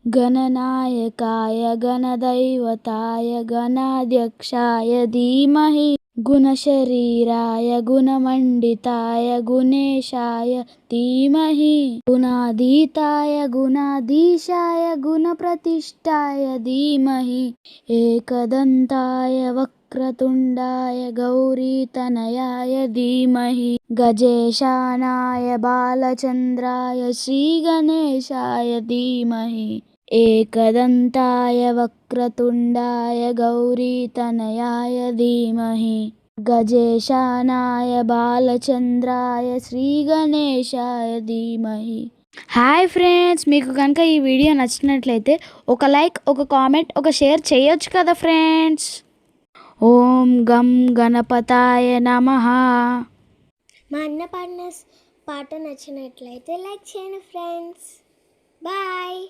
गणनायकाय गणदैवताय गणाध्यक्षाय धीमहि गुणशरीराय गुणमण्डिताय गुणेशाय धीमहि गुणाधीताय गुणाधीशाय गुणप्रतिष्ठाय धीमहि एकदन्ताय वक्रतुण्डाय गौरीतनयाय धीमहि गजेशानाय बालचन्द्राय श्रीगणेशाय धीमहि एकदन्ताय वक्रतुण्डाय गौरीतनयाय धीमहि गजेशानाय బాలచంద్రాయ శ్రీగణేశాయ ధీమహి. హాయ్ ఫ్రెండ్స్, మీకు కనుక ఈ వీడియో నచ్చినట్లయితే ఒక లైక్, ఒక కామెంట్, ఒక షేర్ చేయొచ్చు కదా ఫ్రెండ్స్. ఓం గం గణపతాయ నమః. మా అన్న పాడిన పాట నచ్చినట్లయితే లైక్ చేయండి ఫ్రెండ్స్. బాయ్.